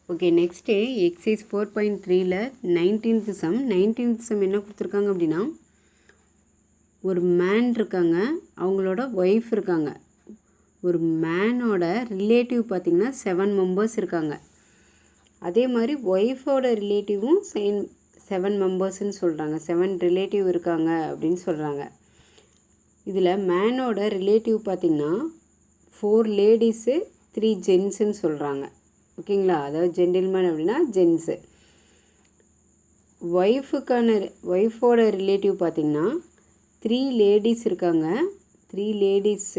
Okay, next excise 4.3ல 19th sum என்ன கொடுத்துருக்காங்க அப்படின்னா, ஒரு மேன் இருக்காங்க, அவங்களோட ஒய்ஃப் இருக்காங்க. ஒரு மேனோட ரிலேட்டிவ் பார்த்திங்கன்னா 7 மெம்பர்ஸ் இருக்காங்க. அதே மாதிரி ஒய்ஃபோட ரிலேட்டிவும் 7 மெம்பர்ஸ்ன்னு சொல்கிறாங்க. 7 ரிலேட்டிவ் இருக்காங்க அப்படின்னு சொல்கிறாங்க. இதில் மேனோட ரிலேட்டிவ் பார்த்திங்கன்னா 4 லேடிஸு 3 ஜென்ஸுன்னு சொல்கிறாங்க. ஓகேங்களா, அதாவது ஜென்டில்மேன் அப்படின்னா ஜென்ஸு. ஒய்ஃபோட ரிலேட்டிவ் பார்த்திங்கன்னா 3 லேடிஸ்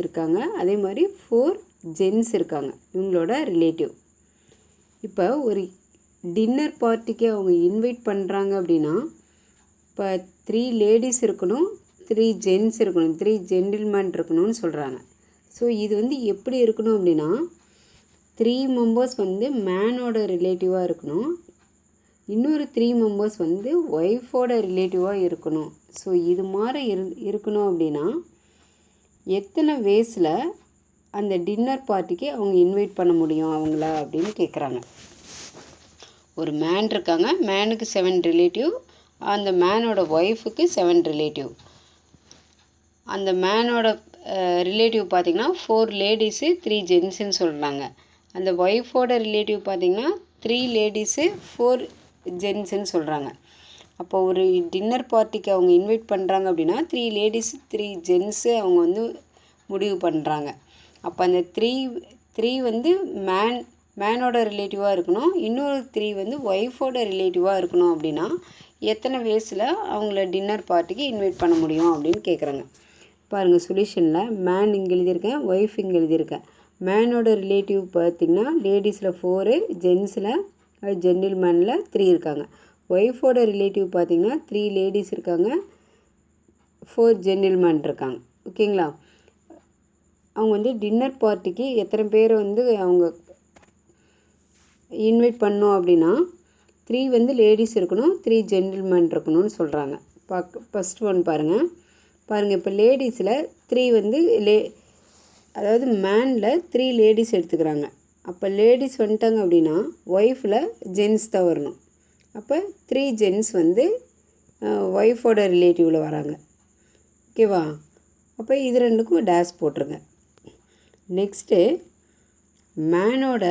இருக்காங்க. அதே மாதிரி 4 ஜென்ஸ் இருக்காங்க, இவங்களோட ரிலேட்டிவ். இப்போ ஒரு டின்னர் பார்ட்டிக்கு அவங்க இன்வைட் பண்ணுறாங்க அப்படின்னா, இப்போ 3 லேடிஸ் இருக்கணும், 3 ஜென்ஸ் இருக்கணும், 3 ஜென்டில்மேன் இருக்கணும்னு சொல்கிறாங்க. ஸோ இது எப்படி இருக்கணும் அப்படின்னா, 3 மெம்பர்ஸ் மேனோட ரிலேட்டிவாக இருக்கணும், இன்னொரு 3 மெம்பர்ஸ் ஒய்ஃபோட ரிலேட்டிவாக இருக்கணும். ஸோ இது மாதிரி இருக்கணும் அப்படின்னா எத்தனை வேஸில் அந்த டின்னர் பார்ட்டிக்கு அவங்க இன்வைட் பண்ண முடியும் அவங்கள அப்படின்னு கேட்குறாங்க. ஒரு மேன் இருக்காங்க, மேனுக்கு 7 ரிலேட்டிவ், அந்த மேனோட ஒய்ஃபுக்கு 7 ரிலேட்டிவ். அந்த மேனோட ரிலேட்டிவ் பார்த்திங்கன்னா 4 லேடிஸு 3 ஜென்ஸுன்னு சொல்கிறாங்க. அந்த ஒய்ஃபோட ரிலேட்டிவ் பார்த்திங்கன்னா 3 லேடிஸு 4 ஜென்ஸுன்னு சொல்கிறாங்க. அப்போ ஒரு டின்னர் பார்ட்டிக்கு அவங்க இன்வைட் பண்ணுறாங்க அப்படின்னா 3 லேடிஸ் 3 ஜென்ஸு அவங்க முடிவு பண்ணுறாங்க. அப்போ அந்த 3 மேனோட ரிலேட்டிவாக இருக்கணும், இன்னொரு 3 ஒய்ஃபோட ரிலேட்டிவாக இருக்கணும். அப்படின்னா எத்தனை வேஸில் அவங்கள டின்னர் பார்ட்டிக்கு இன்வைட் பண்ண முடியும் அப்படின்னு கேட்குறாங்க. பாருங்கள், சொல்யூஷனில் மேன் இங்கே எழுதியிருக்கேன், ஒய்ஃப் இங்கே எழுதியிருக்கேன். மேனோட ரிலேட்டிவ் பார்த்திங்கன்னா லேடிஸில் 4, ஜென்ஸில் ஜென்டில்மேனில் 3 இருக்காங்க. ஒய்ஃபோட ரிலேட்டிவ் பார்த்திங்கன்னா 3 லேடிஸ் இருக்காங்க, 4 ஜென்டில்மேன் இருக்காங்க. ஓகேங்களா, அவங்க டின்னர் பார்ட்டிக்கு எத்தனை பேர் அவங்க இன்வைட் பண்ணோம் அப்படின்னா 3 லேடிஸ் இருக்கணும், 3 ஜென்டில்மேன் இருக்கணும்னு சொல்கிறாங்க. ஃபஸ்ட் ஒன் பாருங்கள். இப்போ லேடிஸில் 3 அதாவது மேனில் 3 லேடிஸ் எடுத்துக்கிறாங்க. அப்போ லேடிஸ் வந்துட்டாங்க அப்படின்னா ஒய்ஃபில் ஜென்ஸ் தான் வரணும். அப்போ 3 ஜென்ஸ் ஒய்ஃபோட ரிலேட்டிவில் வராங்க. ஓகேவா, அப்போ இது ரெண்டுக்கும் டேஷ் போட்டுருங்க. நெக்ஸ்ட்டு மேனோட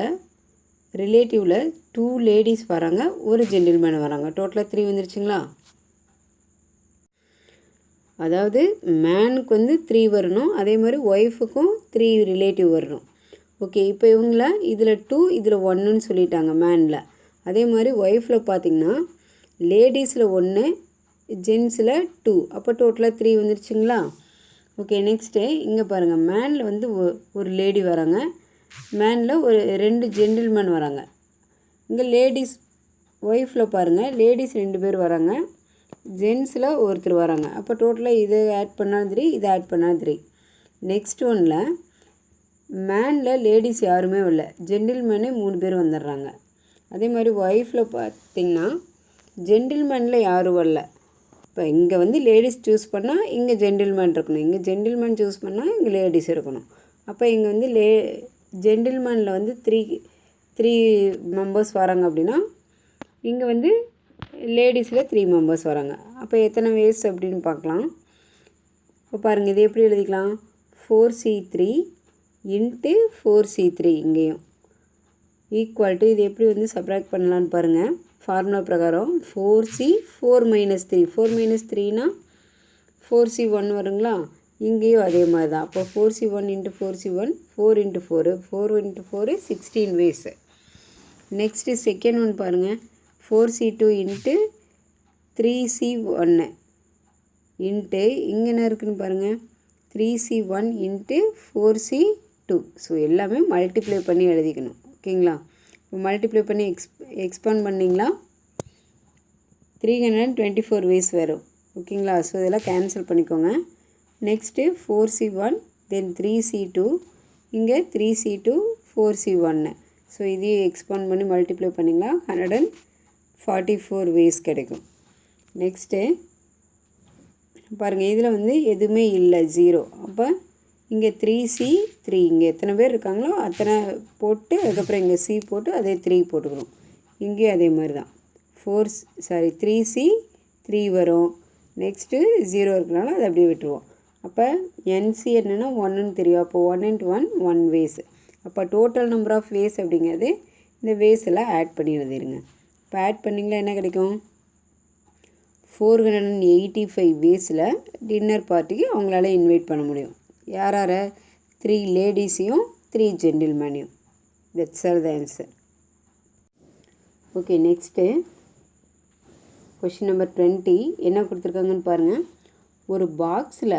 ரிலேட்டிவில் 2 லேடிஸ் வராங்க, ஒரு ஜென்டில்மேன் வராங்க. டோட்டலாக 3 வந்துருச்சுங்களா. அதாவது மேனுக்கு 3 வரணும், அதே மாதிரி ஒய்ஃபுக்கும் 3 ரிலேட்டிவ் வரணும். ஓகே, இப்போ இவங்கள இதில் 2 இதில் 1ன்னு சொல்லிட்டாங்க மேனில். அதே மாதிரி ஒய்ஃபில் பார்த்திங்கன்னா லேடிஸில் 1, ஜென்ஸில் 2, அப்போ டோட்டலாக 3 வந்துருச்சுங்களா. ஓகே, நெக்ஸ்ட்டு இங்கே பாருங்கள், மேனில் ஒரு லேடி வராங்க, மேனில் ஒரு 2 ஜென்டில்மேன் வராங்க. இங்கே லேடிஸ் ஒய்ஃபில் பாருங்கள், லேடிஸ் 2 பேர் வராங்க, ஜென்ஸில் ஒருத்தர் வராங்க. அப்போ டோட்டலாக இதை ஆட் பண்ணால் 3, இதை ஆட் பண்ணால் 3. நெக்ஸ்ட் ஒன்னில் மேனில் லேடிஸ் யாருமே இல்லை, ஜென்டில்மேனே 3 பேர் வந்துடுறாங்க. அதே மாதிரி ஒய்ஃபில் பார்த்திங்கன்னா ஜென்டில்மேனில் யாரும் வரல. இப்போ இங்கே லேடிஸ் சூஸ் பண்ணால் இங்கே ஜென்டில்மேன் இருக்கணும், இங்கே ஜென்டில்மேன் சூஸ் பண்ணால் இங்கே லேடிஸ் இருக்கணும். அப்போ இங்கே ஜென்டில்மேனில் 3 மெம்பர்ஸ் வராங்க அப்படின்னா இங்கே லேடிஸில் 3 மெம்பர்ஸ் வராங்க. அப்போ எத்தனை வேஸ் அப்படின்னு பார்க்கலாம். இப்போ பாருங்கள், இது எப்படி எழுதிக்கலாம், 4C3 இன்ட்டு 4C3 இங்கேயும் ஈக்குவல் டு, இது எப்படி சப்ராக்ட் பண்ணலான்னு பாருங்கள். ஃபார்முலா பிரகாரம் 4C 4 - 3, 4 - 3னா 4C1 வருங்களா. இங்கேயும் அதே மாதிரி தான். அப்போ 4C1 × 4C1 4 × 4 4 × 4 16 வேஸு. Next second one பாருங்கள், 4C2 இன்ட்டு 3C1 இன்ட்டு இங்கே என்ன இருக்குதுன்னு பாருங்கள், 3C1 இன்ட்டு 4C2. ஸோ எல்லாமே மல்டிப்ளை பண்ணி எழுதிக்கணும். ஓகேங்களா, இப்போ மல்டிப்ளை பண்ணி எக்ஸ்பேண்ட் பண்ணிங்களா 324 வேஸ் வரும். ஓகேங்களா, ஸோ இதெல்லாம் கேன்சல் பண்ணிக்கோங்க. நெக்ஸ்ட்டு 4C1 தென் 3C2, இங்கே 3C2 4C1. ஸோ இதையும் எக்ஸ்பேண்ட் பண்ணி மல்டிப்ளை பண்ணிங்களா 144 வேஸ் கிடைக்கும். நெக்ஸ்ட்டு பாருங்கள், இதில் எதுவுமே இல்லை, 0. அப்போ இங்கே 3C3 இங்கே எத்தனை பேர் இருக்காங்களோ அத்தனை போட்டு அதுக்கப்புறம் இங்கே C போட்டு அதே 3 போட்டுக்கணும். இங்கேயும் அதே மாதிரி தான் 3C 3 வரும். நெக்ஸ்ட்டு 0 இருக்கனால அதை அப்படியே விட்டுருவோம். அப்போ NC என்னென்னா 1ன்னு தெரியும். அப்போ 1 × 1 1 ways. அப்போ டோட்டல் நம்பர் ஆஃப் வேஸ் அப்படிங்கிறது இந்த வேஸில் ஆட் பண்ணி எழுதிடுங்க. இப்போ ஆட் பண்ணிங்களா என்ன கிடைக்கும்? 485 வேஸில் டின்னர் பார்ட்டிக்கு அவங்களால இன்வைட் பண்ண முடியும். யார் 3 லேடிஸையும் 3 ஜென்டில்மேனையும். That's all the answer. Okay, next question number 20 என்ன கொடுத்துருக்காங்கன்னு பாருங்கள். ஒரு பாக்ஸில்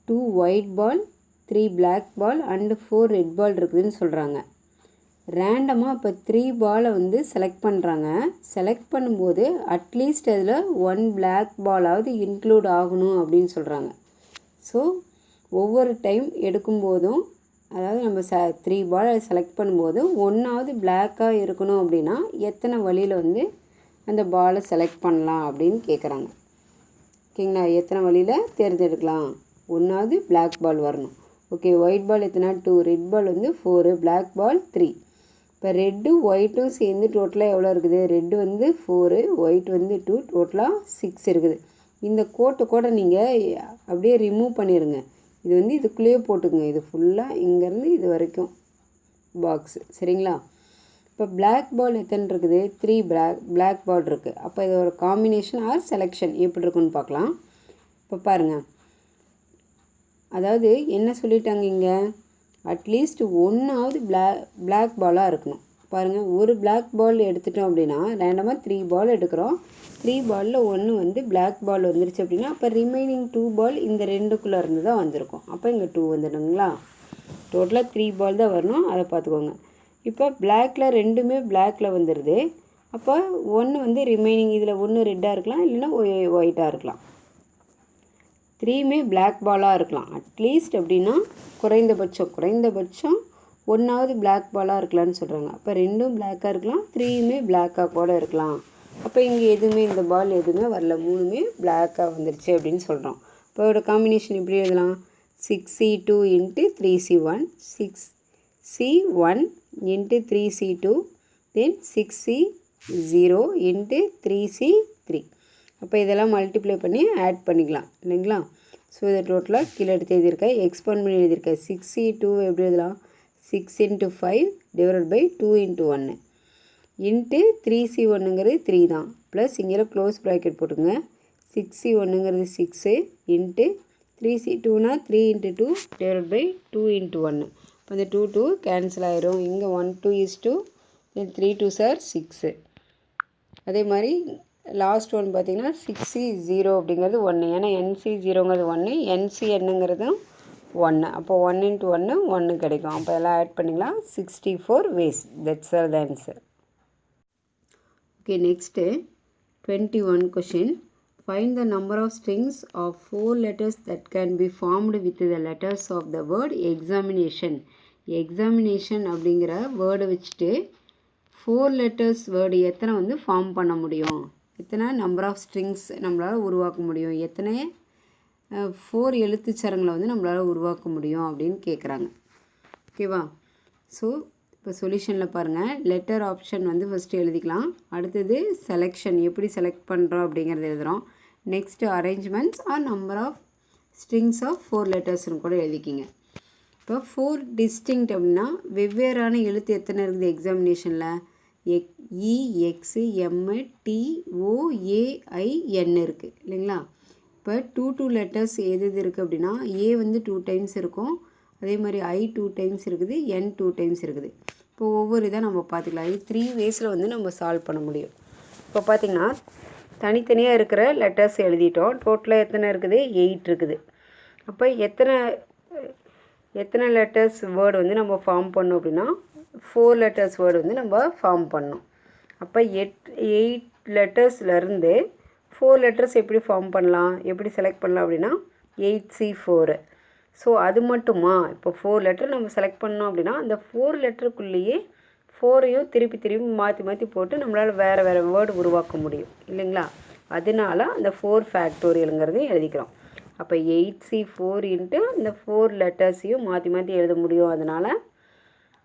2 white ball 3 black ball and 4 red ball இருக்குதுன்னு சொல்கிறாங்க. ரேண்டமாக இப்போ 3 பாலை வந்து செலக்ட் பண்ணுறாங்க. செலக்ட் பண்ணும்போது அட்லீஸ்ட் அதில் 1 பிளாக் பாலாவது இன்க்ளூட் ஆகணும் அப்படின்னு சொல்கிறாங்க. ஸோ ஒவ்வொரு டைம் எடுக்கும்போதும், அதாவது நம்ம 3 பாலை செலக்ட் பண்ணும்போது ஒன்றாவது பிளாக்காக இருக்கணும் அப்படின்னா எத்தனை வழியில் வந்து அந்த பாலை செலக்ட் பண்ணலாம் அப்படின்னு கேட்குறாங்க. ஓகேங்களா? எத்தனை வழியில் தேர்ந்தெடுக்கலாம்? ஒன்றாவது பிளாக் பால் வரணும். ஓகே, ஒயிட் பால் எத்தனை? 2, ரெட் பால் வந்து 4, பிளாக் பால் 3. இப்போ ரெட்டு ஒயிட்டும் சேர்ந்து டோட்டலாக எவ்வளோ இருக்குது? ரெட்டு வந்து 4, ஒயிட் வந்து 2, டோட்டலாக 6 இருக்குது. இந்த கோட்டை நீங்கள் அப்படியே ரிமூவ் பண்ணிடுங்க. இது வந்து இதுக்குள்ளேயே போட்டுக்குங்க. இது ஃபுல்லாக இங்கேருந்து இது வரைக்கும் பாக்ஸு, சரிங்களா? இப்போ பிளாக் பால் எத்தனை இருக்குது? 3 பிளாக் பால் இருக்குது. அப்போ இதோட காம்பினேஷன் ஆர் செலெக்ஷன் எப்படி இருக்குன்னு பார்க்கலாம். இப்போ பாருங்கள், அதாவது என்ன சொல்லிட்டாங்க இங்கே? அட்லீஸ்ட் ஒன்றாவது பிளாக் பாலாக இருக்கணும். பாருங்கள், ஒரு பிளாக் பால் எடுத்துட்டோம் அப்படின்னா ரேண்டமாக 3 பால் எடுக்கிறோம். 3 பாலில் 1 வந்து பிளாக் பால் வந்துருச்சு அப்படின்னா அப்போ ரிமைனிங் 2 பால் இந்த ரெண்டுக்குள்ளே இருந்து தான் வந்திருக்கும். அப்போ இங்கே 2 வந்துடுங்களா? டோட்டலாக 3 பால் தான் வரணும், அதை பார்த்துக்கோங்க. இப்போ பிளாக்கில் ரெண்டுமே பிளாக்கில் வந்துடுது. அப்போ 1 வந்து ரிமைனிங், இதில் 1 ரெட்டாக இருக்கலாம், இல்லைன்னா ஒயிட்டாக இருக்கலாம். 3மே பிளாக் பாலாக இருக்கலாம். அட்லீஸ்ட் அப்படின்னா குறைந்தபட்சம் ஒன்றாவது பிளாக் பாலாக இருக்கலாம்னு சொல்கிறாங்க. அப்போ 2ம் பிளாக்காக இருக்கலாம், 3மே பிளாக்காக கூட இருக்கலாம். அப்போ இங்கே எதுவுமே இந்த பால் எதுவுமே வரல, 3மே பிளாக்காக வந்துருச்சு அப்படின்னு சொல்கிறோம். இப்போ இதோட காம்பினேஷன் எப்படி எழுதலாம்? 6C2 × 3C1, 6C1 × 3C2, தென் 6C0 × 3C3. அப்போ இதெல்லாம் மல்டிப்ளை பண்ணி ஆட் பண்ணிக்கலாம் இல்லைங்களா? ஸோ இதை டோட்டலாக கீழே எடுத்து எழுதியிருக்கேன், எக்ஸ்பேண்ட் பண்ணி எழுதியிருக்கேன். 6C2 எப்படி எழுதலாம்? 6 × 5 / 2 × 1 இன்ட்டு 3C1ங்கிறது 3 தான், ப்ளஸ் இங்கே க்ளோஸ் ப்ராக்கெட் போட்டுங்க. 6C1ங்கிறது 6 இன்ட்டு 3C2னா 3 × 2 / 2 × 1. இப்போ இந்த 2 கேன்சல் ஆயிரும். இங்கே 1 2 is 2, தென் 3 2s are 6. அதே மாதிரி லாஸ்ட் ஒன் பார்த்திங்கன்னா 6C0 அப்படிங்கிறது 1, ஏன்னா NC0ங்கிறது 1, NC என்னங்கிறதும் 1. அப்போ 1 × 1 1 கிடைக்கும். அப்போ எல்லாம் ஆட் பண்ணிக்கலாம். 64 ways. That's all the answer. Okay, next 21 question. Find the number of strings of 4 letters that can be formed with the letters of the word examination. Examination அப்படிங்கிற வேர்டை வச்சுட்டு 4 letters வேர்டு எத்தனை வந்து ஃபார்ம் பண்ண முடியும், எத்தனை number of strings நம்மளால் உருவாக்க முடியும், எத்தனை 4 எழுத்துச்சரங்களை வந்து நம்மளால் உருவாக்க முடியும் அப்படின்னு கேட்குறாங்க. ஓகேவா? ஸோ இப்போ சொல்யூஷனில் பாருங்கள், லெட்டர் ஆப்ஷன் வந்து ஃபஸ்ட்டு எழுதிக்கலாம். அடுத்தது செலெக்ஷன், எப்படி செலக்ட் பண்ணுறோம் அப்படிங்கிறது எழுதுகிறோம். Next arrangements are number of strings of 4 லெட்டர்ஸ்னு கூட எழுதிக்கிங்க. இப்போ 4 டிஸ்டிங்க்ட் அப்படின்னா வெவ்வேறான எழுத்து எத்தனை இருக்குது எக்ஸாமினேஷனில்? EXMTOAIN இருக்குது இல்லைங்களா? இப்போ 2 லெட்டர்ஸ் எது இருக்குது அப்படின்னா A வந்து 2 டைம்ஸ் இருக்கும், அதே மாதிரி I 2 டைம்ஸ் இருக்குது, N 2 டைம்ஸ் இருக்குது. இப்போ ஒவ்வொரு இதாக நம்ம பார்த்துக்கலாம். இது 3 வேஸில் வந்து நம்ம சால்வ் பண்ண முடியும். இப்போ பார்த்திங்கன்னா தனித்தனியாக இருக்கிற லெட்டர்ஸ் எழுதிட்டோம். டோட்டலாக எத்தனை இருக்குது? 8 இருக்குது. அப்போ எத்தனை லெட்டர்ஸ் வேர்டு வந்து நம்ம ஃபார்ம் பண்ணோம் அப்படின்னா 4 லெட்டர்ஸ் வேர்டு வந்து நம்ம ஃபார்ம் பண்ணோம். அப்போ 8 லெட்டர்ஸ்லேருந்து 4 லெட்டர்ஸ் எப்படி ஃபார்ம் பண்ணலாம், எப்படி செலக்ட் பண்ணலாம் அப்படின்னா 8C4. ஸோ அது மட்டுமா? இப்போ 4 லெட்டர் நம்ம செலக்ட் பண்ணோம் அப்படின்னா அந்த 4 லெட்டருக்குள்ளேயே 4ஐயும் திருப்பி மாற்றி போட்டு நம்மளால் வேறு வேர்டு உருவாக்க முடியும் இல்லைங்களா? அதனால அந்த 4 ஃபேக்டோரியலுங்கிறதையும் எழுதிக்கிறோம். அப்போ 8C4 இன்ட்டு இந்த 4 லெட்டர்ஸையும் மாற்றி எழுத முடியும், அதனால்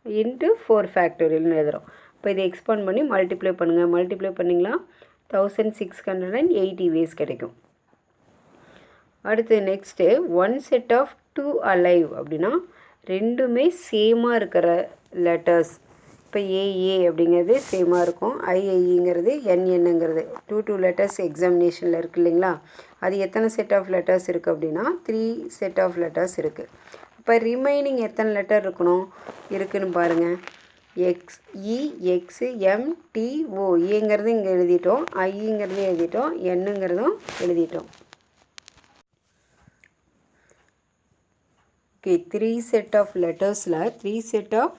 இன்ட்டு 4 ஃபேக்டோரியல்னு எழுதுகிறோம். இப்போ இதை எக்ஸ்பாண்ட் பண்ணி மல்டிப்ளை பண்ணுங்கள். மல்டிப்ளை பண்ணிங்களா 1680 வேஸ் கிடைக்கும். அடுத்து நெக்ஸ்ட்டு 1 செட் ஆஃப் 2 அலைவ் அப்படின்னா ரெண்டுமே சேமாக இருக்கிற லெட்டர்ஸ். இப்போ ஏஏ அப்படிங்கிறது சேமாக இருக்கும், ஐஐங்கிறது என்என்னுங்கிறது 2 லெட்டர்ஸ் எக்ஸாமினேஷனில் இருக்குது இல்லைங்களா. அது எத்தனை செட் ஆஃப் லெட்டர்ஸ் இருக்குது அப்படின்னா 3 செட் ஆஃப் லெட்டர்ஸ் இருக்குது. இப்போ ரிமைனிங் எத்தனை லெட்டர் இருக்குன்னு பாருங்கள். XEXMTO ஏங்கிறது இங்கே எழுதிட்டோம், ஐங்கிறதையும் எழுதிட்டோம், என்னங்கிறதும் எழுதிட்டோம். ஓகே, 3 செட் ஆஃப் லெட்டர்ஸில் 3 செட் ஆஃப்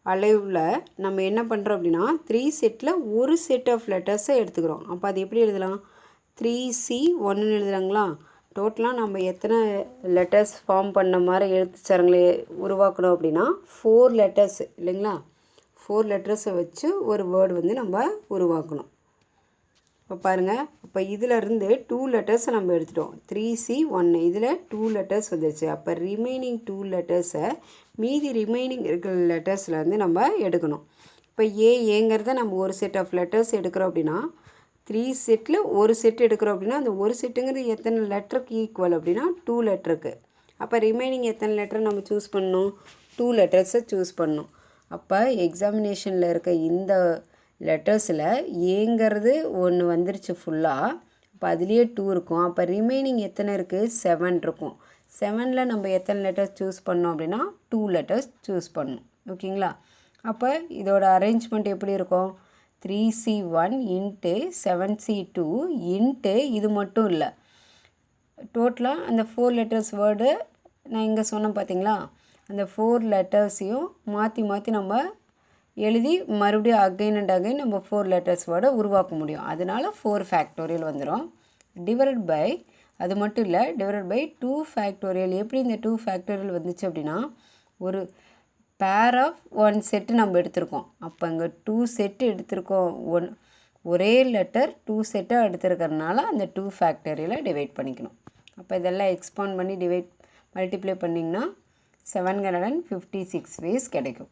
அலைவில் நம்ம என்ன பண்ணுறோம் அப்படின்னா 3 செட்டில் ஒரு செட் ஆஃப் லெட்டர்ஸை எடுத்துக்கிறோம். அப்போ அது எப்படி எழுதலாம்? 3C1 எழுதுகிறாங்களா. டோட்டலாக நம்ம எத்தனை லெட்டர்ஸ் ஃபார்ம் பண்ண மாதிரி எழுத்துச்சரங்களை உருவாக்கணும் அப்படின்னா 4 லெட்டர்ஸ் இல்லைங்களா. 4 லெட்டர்ஸை வச்சு ஒரு வேர்டு வந்து நம்ம உருவாக்கணும். இப்போ பாருங்கள், இப்போ இதிலருந்து 2 லெட்டர்ஸை நம்ம எடுத்துட்டோம். 3C1 இதில் 2 லெட்டர்ஸ் வந்துடுச்சு. அப்போ ரிமைனிங் 2 லெட்டர்ஸை மீதி ரிமைனிங் இருக்கிற லெட்டர்ஸில் வந்து நம்ம எடுக்கணும். இப்போ ஏங்கிறத நம்ம ஒரு செட் ஆஃப் லெட்டர்ஸ் எடுக்கிறோம் அப்படின்னா 3 செட்டில் ஒரு செட் எடுக்கிறோம் அப்படின்னா அந்த ஒரு செட்டுங்கிறது எத்தனை லெட்டருக்கு ஈக்குவல் அப்படின்னா 2 லெட்டருக்கு. அப்போ ரிமைனிங் எத்தனை லெட்டர் நம்ம சூஸ் பண்ணணும்? 2 லெட்டர்ஸை சூஸ் பண்ணணும். அப்போ எக்ஸாமினேஷனில் இருக்க இந்த லெட்டர்ஸில் ஏங்கிறது ஒன்று வந்துருச்சு ஃபுல்லாக. அப்போ அதுலேயே 2 இருக்கும். அப்போ ரிமைனிங் எத்தனை இருக்குது? 7 இருக்கும். 7ல் நம்ம எத்தனை லெட்டர்ஸ் சூஸ் பண்ணோம் அப்படின்னா 2 லெட்டர்ஸ் சூஸ் பண்ணணும். ஓகேங்களா. அப்போ இதோட அரேஞ்ச்மெண்ட் எப்படி இருக்கும்? 3C1 இன்ட்டு 7C2 இன்ட்டு இது மட்டும் இல்லை, டோட்டலாக அந்த 4 லெட்டர்ஸ் வேர்டு நான் இங்கே சொன்னேன் பார்த்தீங்களா, அந்த 4 லெட்டர்ஸையும் மாற்றி மாற்றி நம்ம எழுதி மறுபடியும் அகைன் அண்ட் அகைன் நம்ம 4 லெட்டர்ஸ் வேர்டை உருவாக்க முடியும். அதனால் 4 ஃபேக்டோரியல் வந்துடும். டிவைடட் பை அது மட்டும் இல்லை, டிவைடட் பை 2 ஃபேக்டோரியல். எப்படி இந்த 2 ஃபேக்டோரியல் வந்துச்சு அப்படின்னா ஒரு பேர் ஆஃப் 1 செட்டு நம்ம எடுத்திருக்கோம். அப்போ இங்கே 2 செட்டு எடுத்திருக்கோம். ஒரே லெட்டர் 2 செட்டாக எடுத்துருக்கிறதுனால அந்த 2 ஃபேக்டோரியலை டிவைட் பண்ணிக்கணும். அப்போ இதெல்லாம் எக்ஸ்பாண்ட் பண்ணி மல்டிப்ளை பண்ணிங்கன்னா 756 வேஸ் கிடைக்கும்.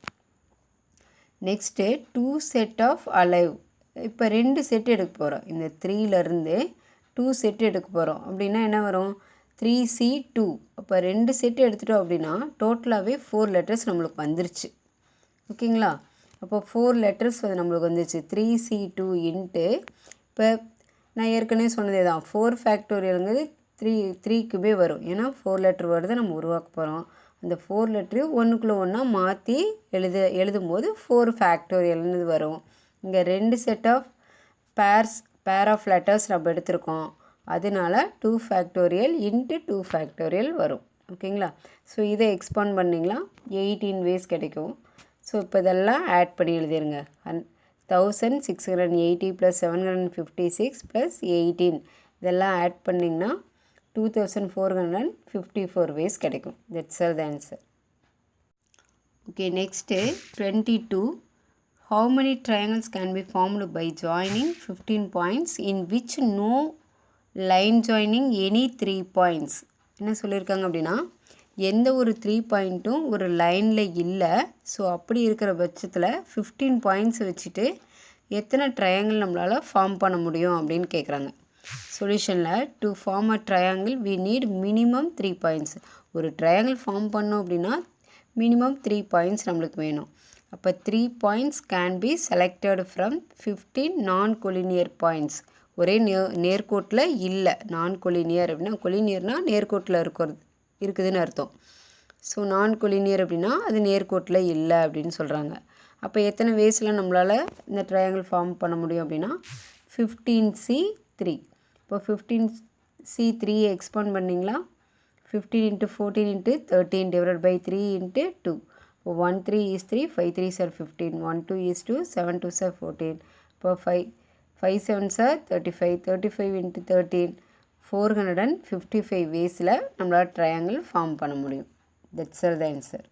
Next 2 set of alike. இப்போ 2 செட்டு எடுக்க போகிறோம். இந்த 3லேருந்து 2 செட்டு எடுக்க போகிறோம் அப்படின்னா என்ன வரும்? 3C2. அப்போ 2 செட்டு எடுத்துட்டோம் அப்படின்னா டோட்டலாகவே 4 லெட்டர்ஸ் நம்மளுக்கு வந்துருச்சு. ஓகேங்களா. அப்போ 4 லெட்டர்ஸ் நம்மளுக்கு வந்துருச்சு. 3C2 இன்ட்டு இப்போ நான் ஏற்கனவே சொன்னதே தான், 4 ஃபேக்டோரியலுங்கிறது 3க்குமே வரும். ஏன்னா 4 லெட்டர் வேர்டு தான் நம்ம உருவாக்க போகிறோம். அந்த 4 லெட்டரையும் ஒன்றுக்குள்ளே ஒன்றா மாற்றி எழுதும்போது 4 ஃபேக்டோரியல்னு வரும். இங்கே 2 set of pair of letters நம்ம எடுத்திருக்கோம். அதனால 2 ஃபேக்டோரியல் இன்ட்டு 2 ஃபேக்டோரியல் வரும். ஓகேங்களா. ஸோ இதை எக்ஸ்பாண்ட் பண்ணிங்களா 18 வேஸ் கிடைக்கும். ஸோ இப்போ இதெல்லாம் ஆட் பண்ணி எழுதிருங்க. 1680 + 756 + 18 இதெல்லாம் ஆட் பண்ணிங்கன்னா 2454 வேஸ் கிடைக்கும். That's all the answer. Okay, next 22. How many triangles can be formed by joining 15 points in which no line joining any 3 points? என்ன சொல்லியிருக்காங்க அப்படின்னா எந்த ஒரு 3 பாயிண்ட்டும் ஒரு லைனில் இல்லை. ஸோ அப்படி இருக்கிற பட்சத்தில் 15 பாயிண்ட்ஸ் வச்சுட்டு எத்தனை ட்ரையாங்கிள் நம்மளால் ஃபார்ம் பண்ண முடியும் அப்படின்னு கேட்குறாங்க. சொல்யூஷனில் to form a triangle we need minimum 3 points. ஒரு ட்ரையாங்கிள் ஃபார்ம் பண்ணோம் அப்படின்னா மினிமம் 3 பாயிண்ட்ஸ் நம்மளுக்கு வேணும். அப்போ 3 points can be selected from 15 non collinear points. ஒரே நேர்கோட்டில் இல்லை. நான் கொலினியர் அப்படின்னா கொலினியர்னால் நேர்கோட்டில் இருக்குதுன்னு அர்த்தம். ஸோ நான் கொலினியர் அப்படின்னா அது நேர்கோட்டில் இல்லை அப்படின்னு சொல்கிறாங்க. அப்போ எத்தனை வேஸில் நம்மளால் இந்த ட்ரையாங்கிள் ஃபார்ம் பண்ண முடியும் அப்படின்னா 15C3. இப்போ 15C3 எக்ஸ்பாண்ட் பண்ணிங்களா 15 × 14 × 13 டிவைடட் பை 3 × 2. இப்போ 1 3 is 3, 5 3s are 15, 1 2 is 2, 7 2s are 14. இப்போ 5 7s are 35, 35 × 13 455 வேஸில் நம்மளால் ட்ரையாங்கிள் ஃபார்ம் பண்ண முடியும். That's all the answer.